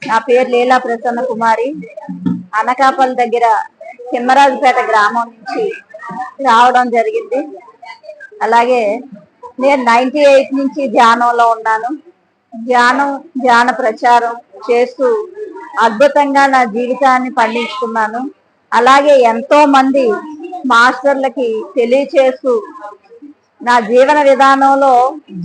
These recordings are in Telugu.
నా పేరు లీలా ప్రసన్న కుమారి. అనకాపల్లి దగ్గర తిమ్మరాజుపేట గ్రామం నుంచి రావడం జరిగింది. అలాగే నేను 98 నుంచి ధ్యానంలో ఉన్నాను. ధ్యాన ప్రచారం చేస్తూ అద్భుతంగా నా జీవితాన్ని పండించుకున్నాను. అలాగే ఎంతో మంది మాస్టర్లకి తెలియచేస్తూ నా జీవన విధానంలో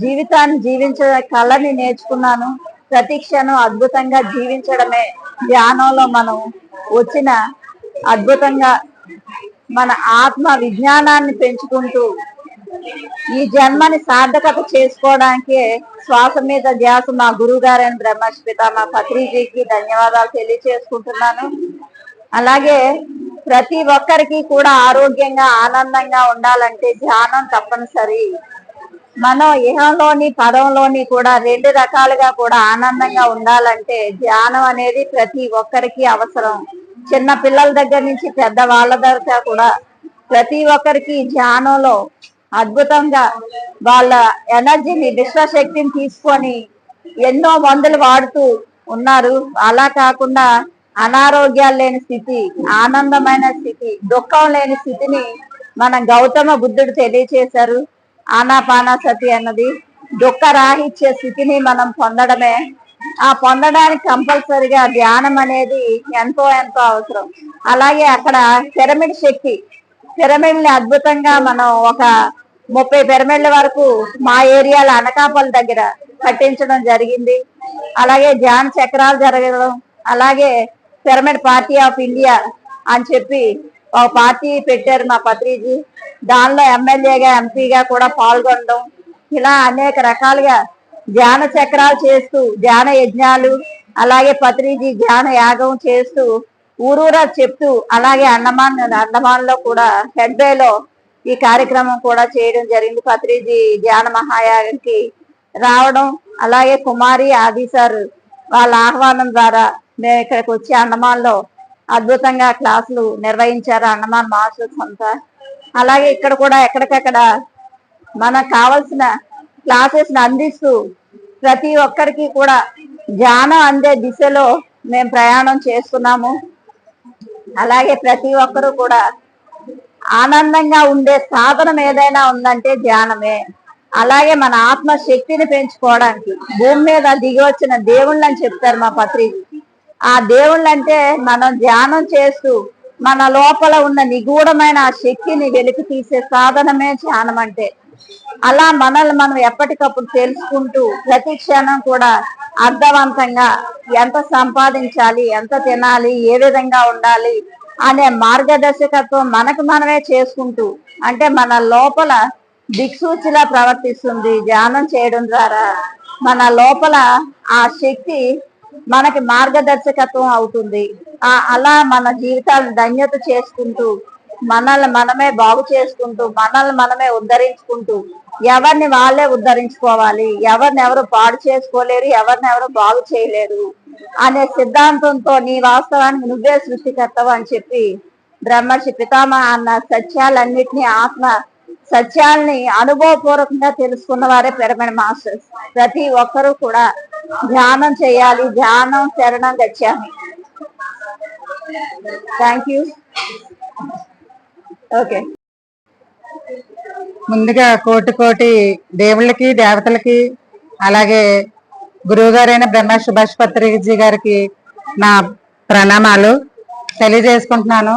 జీవితాన్ని జీవించే కళని నేర్చుకున్నాను. ప్రతి క్షణం అద్భుతంగా జీవించడమే ధ్యానంలో మనం వచ్చిన అద్భుతంగా మన ఆత్మ విజ్ఞానాన్ని పెంచుకుంటూ ఈ జన్మని సార్థకత చేసుకోవడానికి శ్వాస మీద ధ్యాస మా గురువు గారైన బ్రహ్మర్షి పితామహ పత్రిజీకి ధన్యవాదాలు తెలియచేసుకుంటున్నాను. అలాగే ప్రతి ఒక్కరికి కూడా ఆరోగ్యంగా ఆనందంగా ఉండాలంటే ధ్యానం తప్పనిసరి. మనం ఇహంలోని పదంలోని కూడా 2 రకాలుగా కూడా ఆనందంగా ఉండాలంటే ధ్యానం అనేది ప్రతి ఒక్కరికి అవసరం. చిన్న పిల్లల దగ్గర నుంచి పెద్ద వాళ్ళ దగ్గర కూడా ప్రతి ఒక్కరికి ధ్యానంలో అద్భుతంగా వాళ్ళ ఎనర్జీని విశ్వశక్తిని తీసుకొని ఎన్నో మందులు వాడుతూ ఉన్నారు. అలా కాకుండా అనారోగ్యాలు లేని స్థితి, ఆనందమైన స్థితి, దుఃఖం లేని స్థితిని మన గౌతమ బుద్ధుడు తెలియచేశారు. ఆనాపానసతి అన్నది దుఃఖ రాహిత్య స్థితిని మనం పొందడమే. ఆ పొందడానికి కంపల్సరిగా ధ్యానం అనేది ఎంతో ఎంతో అవసరం. అలాగే అక్కడ పిరమిడ్ శక్తి, పిరమిడ్ని అద్భుతంగా మనం ఒక 30 పిరమిడ్ల వరకు మా ఏరియాలో అనకాపల్లి దగ్గర కట్టించడం జరిగింది. అలాగే ధ్యాన చక్రాలు జరగడం, అలాగే పిరమిడ్ పార్టీ ఆఫ్ ఇండియా అని చెప్పి ఒక పార్టీ పెట్టారు మా పత్రిజీ. దానిలో ఎమ్మెల్యేగా ఎంపీగా కూడా పాల్గొనడం, ఇలా అనేక రకాలుగా ధ్యాన చక్రాలు చేస్తూ ధ్యాన యజ్ఞాలు, అలాగే పత్రిజీ ధ్యాన యాగం చేస్తూ ఊరూరా చెప్తూ, అలాగే అండమాన్ లో కూడా హెడ్బేలో ఈ కార్యక్రమం కూడా చేయడం జరిగింది. పత్రిజీ ధ్యాన మహాయాగానికి రావడం, అలాగే కుమారి ఆది సార్ వాళ్ళ ఆహ్వానం ద్వారా మేము ఇక్కడికి వచ్చి అండమాన్లో అద్భుతంగా క్లాసులు నిర్వహించారు అండమాన్ మాస్టర్స్ అంతా. అలాగే ఇక్కడ కూడా ఎక్కడికక్కడ మనకు కావాల్సిన క్లాసెస్ అందిస్తూ ప్రతి ఒక్కరికి కూడా ధ్యానం అందే దిశలో మేము ప్రయాణం చేస్తున్నాము. అలాగే ప్రతి ఒక్కరూ కూడా ఆనందంగా ఉండే సాధనం ఏదైనా ఉందంటే ధ్యానమే. అలాగే మన ఆత్మ శక్తిని పెంచుకోవడానికి భూమి మీద దిగి వచ్చిన దేవుళ్ళు అని చెప్తారు మా పత్రిక. ఆ దేవుళ్ళు అంటే మనం ధ్యానం చేస్తూ మన లోపల ఉన్న నిగూఢమైన ఆ శక్తిని వెలికి తీసే సాధనమే ధ్యానం అంటే. అలా మనల్ని మనం ఎప్పటికప్పుడు తెలుసుకుంటూ ప్రతి క్షణం కూడా అర్థవంతంగా ఎంత సంపాదించాలి, ఎంత తినాలి, ఏ విధంగా ఉండాలి అనే మార్గదర్శకత్వం మనకు మనమే చేసుకుంటూ, అంటే మన లోపల దిక్సూచిలా ప్రవర్తిస్తుంది ధ్యానం చేయడం ద్వారా. మన లోపల ఆ శక్తి మనకి మార్గదర్శకత్వం అవుతుంది. అలా మన జీవితాలను ధన్యత చేసుకుంటూ, మనల్ని మనమే బాగు చేసుకుంటూ, మనల్ని మనమే ఉద్ధరించుకుంటూ, ఎవరిని వాళ్ళే ఉద్ధరించుకోవాలి, ఎవరిని ఎవరు పాడు చేసుకోలేరు, ఎవరిని ఎవరు బాగు చేయలేరు అనే సిద్ధాంతంతో నీ వాస్తవానికి నువ్వే సృష్టికర్తవు అని చెప్పి బ్రహ్మర్షి పితామహ అన్న సత్యాలన్నిటినీ, ఆత్మ సత్యాల్ని అనుభవపూర్వకంగా తెలుసుకున్న వారే పిరమిడ్ మాస్టర్స్. ప్రతి ఒక్కరూ కూడా ధ్యానం చేయాలి. ధ్యానం శరణం గచ్చామి. Thank you. ఓకే. ముందుగా కోటి దేవుళ్ళకి, దేవతలకి, అలాగే గురువు గారైన బ్రహ్మర్షి సుభాష్ పత్రిజీ గారికి నా ప్రణామాలు తెలియజేసుకుంటున్నాను.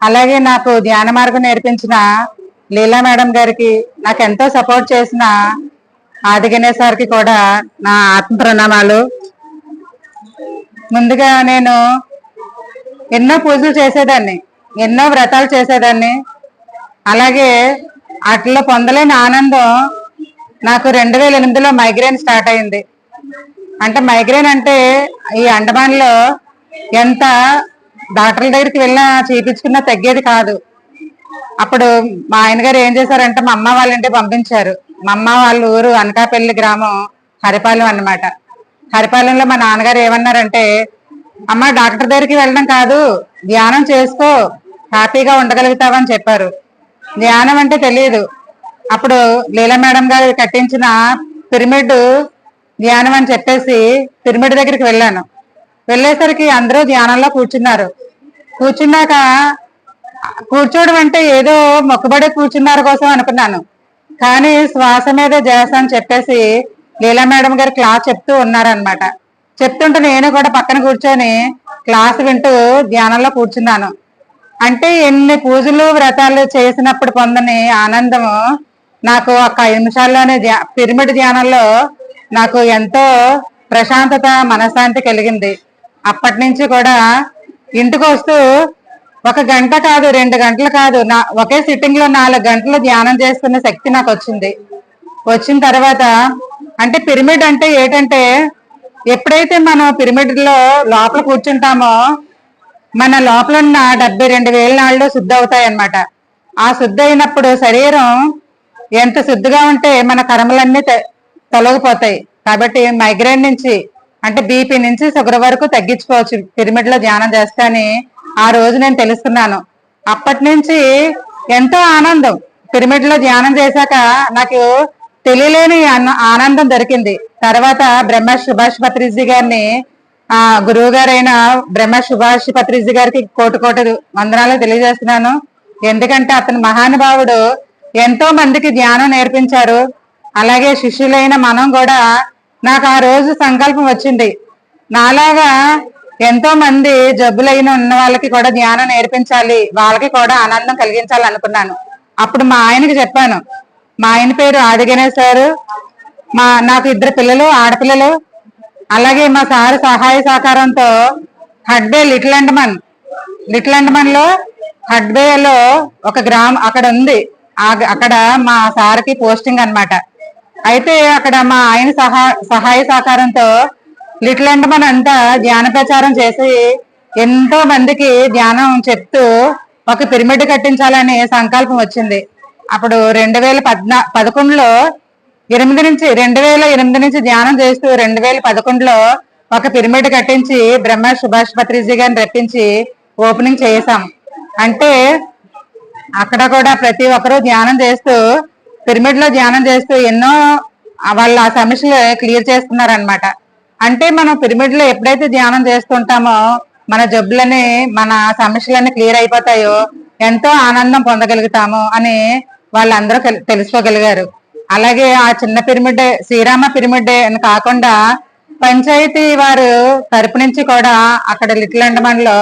అలాగే నాకు ధ్యాన మార్గం నేర్పించిన లీలా మేడం గారికి, నాకు ఎంతో సపోర్ట్ చేసిన ఆది గణేష్ గారికి కూడా నా ఆత్మ ప్రణామాలు. ముందుగా నేను ఎన్నో పూజలు చేసేదాన్ని, ఎన్నో వ్రతాలు చేసేదాన్ని. అలాగే వాటిలో పొందలేని ఆనందం నాకు 2008లో మైగ్రేన్ స్టార్ట్ అయింది. అంటే మైగ్రేన్ అంటే ఈ అండమాన్లో ఎంత డాక్టర్ల దగ్గరికి వెళ్ళినా చేయించుకున్నా తగ్గేది కాదు. అప్పుడు మా ఆయన గారు ఏం చేశారంటే మా అమ్మ వాళ్ళ ఇంటికి పంపించారు. మా అమ్మ వాళ్ళ ఊరు అనకాపల్లి గ్రామం హరిపాలెం అన్నమాట. హరిపాలెంలో మా నాన్నగారు ఏమన్నారంటే, అమ్మ డాక్టర్ దగ్గరికి వెళ్ళడం కాదు, ధ్యానం చేసుకో, హ్యాపీగా ఉండగలుగుతావని చెప్పారు. ధ్యానం అంటే తెలియదు. అప్పుడు లీలా మేడం గారు కట్టించిన పిరమిడ్ ధ్యానం అని చెప్పేసి పిరమిడ్ దగ్గరికి వెళ్ళాను. వెళ్ళేసరికి అందరూ ధ్యానంలో కూర్చున్నారు. కూర్చున్నాక కూర్చోవడం అంటే ఏదో మొక్కుబడి కూర్చున్నారు కోసం అనుకున్నాను. కానీ శ్వాస మీద ధ్యాస అని చెప్పేసి లీలా మేడం గారు క్లాస్ చెప్తూ ఉన్నారనమాట. చెప్తుంటే నేను కూడా పక్కన కూర్చొని క్లాస్ వింటూ ధ్యానంలో కూర్చున్నాను. అంటే ఎన్ని పూజలు వ్రతాలు చేసినప్పుడు పొందని ఆనందము నాకు ఒక్క 5 నిమిషాల్లోనే పిరమిడ్ ధ్యానంలో నాకు ఎంతో ప్రశాంతత, మనశ్శాంతి కలిగింది. అప్పటి నుంచి కూడా ఇంటికి వస్తూ 1 గంట కాదు, 2 గంటలు కాదు, ఒకే సిట్టింగ్ లో 4 గంటలు ధ్యానం చేసుకునే శక్తి నాకు వచ్చింది. వచ్చిన తర్వాత అంటే పిరమిడ్ అంటే ఏంటంటే, ఎప్పుడైతే మనం పిరమిడ్ లో లోపల కూర్చుంటామో మన లోపల ఉన్న 72,000 నాళ్ళు శుద్ధి అవుతాయి అన్నమాట. ఆ శుద్ధి అయినప్పుడు శరీరం ఎంత శుద్ధిగా ఉంటే మన కర్మలన్నీ తొలగిపోతాయి. కాబట్టి మైగ్రేన్ నుంచి అంటే బీపీ నుంచి షుగర్ వరకు తగ్గించుకోవచ్చు పిరమిడ్ లో ధ్యానం చేస్తాని ఆ రోజు నేను తెలుసుకున్నాను. అప్పటి నుంచి ఎంతో ఆనందం. పిరమిడ్ లో ధ్యానం చేశాక నాకు తెలియలేని ఆనందం దొరికింది. తర్వాత బ్రహ్మ సుభాష్ పత్రిజీ గారిని గురువు గారైన బ్రహ్మ సుభాష్ పత్రిజీ గారికి కోటి వందనాలు తెలియజేస్తున్నాను. ఎందుకంటే అతను మహానుభావుడు, ఎంతో మందికి ధ్యానం నేర్పించారు. అలాగే శిష్యులైన మనం కూడా నాకు ఆ రోజు సంకల్పం వచ్చింది, నాలాగా ఎంతో మంది జబ్బులైన ఉన్న వాళ్ళకి కూడా ధ్యానం నేర్పించాలి, వాళ్ళకి కూడా ఆనందం కలిగించాలి అనుకున్నాను. అప్పుడు మా ఆయనకి చెప్పాను. మా ఆయన పేరు ఆదిగణేష్ సారు. నాకు 2 పిల్లలు, ఆడపిల్లలు. అలాగే మా సారు సహాయ సహకారంతో హడ్బే లిటిల్ అండమాన్ లో హడ్బేలో ఒక గ్రామం అక్కడ ఉంది. అక్కడ మా సార్కి పోస్టింగ్ అన్నమాట. అయితే అక్కడ మా ఆయన సహాయ సహకారంతో లిటిల్ అండమాన్ అంతా ధ్యాన ప్రచారం చేసి ఎంతో మందికి ధ్యానం చెప్తూ ఒక పిరమిడ్ కట్టించాలని సంకల్పం వచ్చింది. అప్పుడు 2011లో 2008 నుంచి ధ్యానం చేస్తూ 2011లో ఒక పిరమిడ్ కట్టించి బ్రహ్మ సుభాష్ పత్రిజీ గారిని రప్పించి ఓపెనింగ్ చేసాం. అంటే అక్కడ కూడా ప్రతి ఒక్కరూ ధ్యానం చేస్తూ పిరమిడ్ లో ధ్యానం చేస్తూ ఎన్నో వాళ్ళ సమస్యలు క్లియర్ చేస్తున్నారనమాట. అంటే మనం పిరమిడ్ లో ఎప్పుడైతే ధ్యానం చేస్తుంటామో మన జబ్బులని, మన సమస్యలన్నీ క్లియర్ అయిపోతాయో ఎంతో ఆనందం పొందగలుగుతాము అని వాళ్ళందరూ తెలుసుకోగలిగారు. అలాగే ఆ చిన్న పిరమిడ్, శ్రీరామ పిరమిడ్ అని కాకుండా పంచాయతీ వారు తరపు నుంచి కూడా అక్కడ లిటిల్ అండమాన్ లో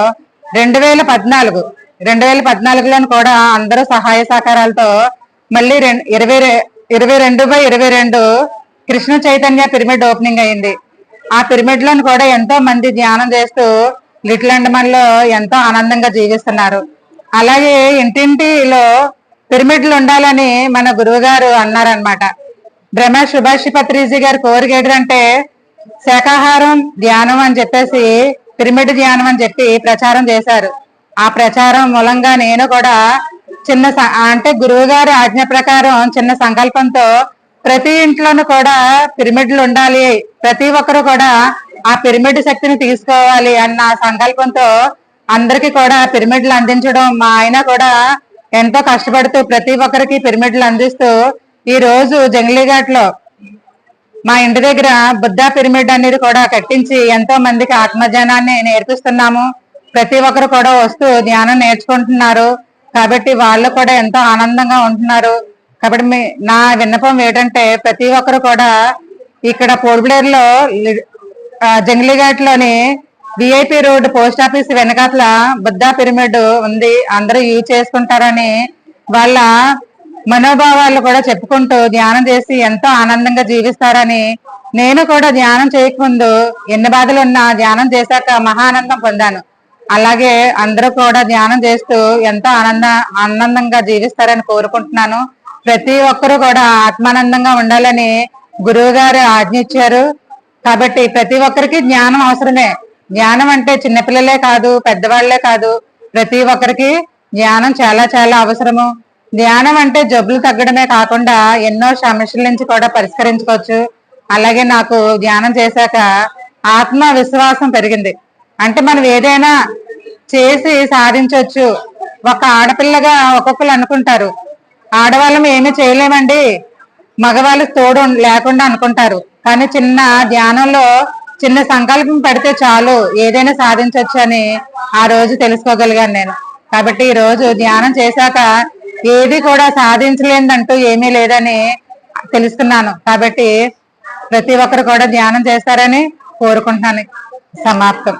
2014లో కూడా అందరూ సహాయ సహకారాలతో మళ్ళీ 22/22 కృష్ణ చైతన్య పిరమిడ్ ఓపెనింగ్ అయింది. ఆ పిరమిడ్ లోని కూడా ఎంతో మంది ధ్యానం చేస్తూ లిటిల్ అండమాన్ లో ఎంతో ఆనందంగా జీవిస్తున్నారు. అలాగే ఇంటింటిలో పిరమిడ్లు ఉండాలని మన గురువు గారు అన్నారనమాట. బ్రహ్మ సుభాష్ పత్రిజీ గారు కోరిక ఏంటంటే శాకాహారం ధ్యానం అని చెప్పేసి పిరమిడ్ ధ్యానం అని చెప్పి ప్రచారం చేశారు. ఆ ప్రచారం మూలంగా నేను కూడా అంటే గురువు గారి ఆజ్ఞ ప్రకారం చిన్న సంకల్పంతో ప్రతి ఇంట్లోనూ కూడా పిరమిడ్లు ఉండాలి, ప్రతి ఒక్కరు కూడా ఆ పిరమిడ్ శక్తిని తీసుకోవాలి అన్న సంకల్పంతో అందరికి కూడా పిరమిడ్లు అందించడం, మా ఆయన కూడా ఎంతో కష్టపడుతూ ప్రతి ఒక్కరికి పిరమిడ్లు అందిస్తూ ఈ రోజు జంగ్లీఘాట్ లో మా ఇంటి దగ్గర బుద్ధ పిరమిడ్ అనేది కూడా కట్టించి ఎంతో మందికి ఆత్మజ్ఞానాన్ని నేర్పిస్తున్నాము. ప్రతి ఒక్కరు కూడా వస్తూ ధ్యానం నేర్చుకుంటున్నారు. కాబట్టి వాళ్ళు కూడా ఎంతో ఆనందంగా ఉంటున్నారు. కాబట్టి నా విన్నపం ఏంటంటే ప్రతి ఒక్కరు కూడా ఇక్కడ పోర్బ్లేర్ లో జంగ్లీఘాట్ లోని విఐపి రోడ్ పోస్ట్ ఆఫీస్ వెనకాతల బుద్ధ పిరమిడ్ ఉంది, అందరూ యూజ్ చేసుకుంటారని వాళ్ళ మనోభావాలు కూడా చెప్పుకుంటూ ధ్యానం చేసి ఎంతో ఆనందంగా జీవిస్తారని, నేను కూడా ధ్యానం చేయకముందు ఎన్ని బాధలు ఉన్నా ధ్యానం చేశాక మహానందం పొందాను. అలాగే అందరూ కూడా ధ్యానం చేస్తూ ఎంతో ఆనందంగా జీవిస్తారని కోరుకుంటున్నాను. ప్రతి ఒక్కరూ కూడా ఆత్మానందంగా ఉండాలని గురువు గారు ఆజ్ఞ ఇచ్చారు. కాబట్టి ప్రతి ఒక్కరికి జ్ఞానం అవసరమే. జ్ఞానం అంటే చిన్నపిల్లలే కాదు, పెద్దవాళ్లే కాదు, ప్రతి ఒక్కరికి జ్ఞానం చాలా చాలా అవసరము. ధ్యానం అంటే జబ్బులు తగ్గడమే కాకుండా ఎన్నో సమస్యల నుంచి కూడా పరిష్కరించుకోవచ్చు. అలాగే నాకు ధ్యానం చేశాక ఆత్మ విశ్వాసం పెరిగింది. అంటే మనం ఏదైనా చేసి సాధించవచ్చు. ఒక ఆడపిల్లగా ఒక్కొక్కరు అనుకుంటారు, ఆడవాళ్ళం ఏమీ చేయలేమండి, మగవాళ్ళకి తోడు లేకుండా అనుకుంటారు. కానీ చిన్న ధ్యానంలో చిన్న సంకల్పం పెడితే చాలు ఏదైనా సాధించవచ్చు అని ఆ రోజు తెలుసుకోగలిగాను నేను. కాబట్టి ఈ రోజు ధ్యానం చేశాక ఏది కూడా సాధించలేదంటూ ఏమీ లేదని తెలుసుకున్నాను. కాబట్టి ప్రతి ఒక్కరు కూడా ధ్యానం చేస్తారని కోరుకుంటున్నాను. సమాప్తం.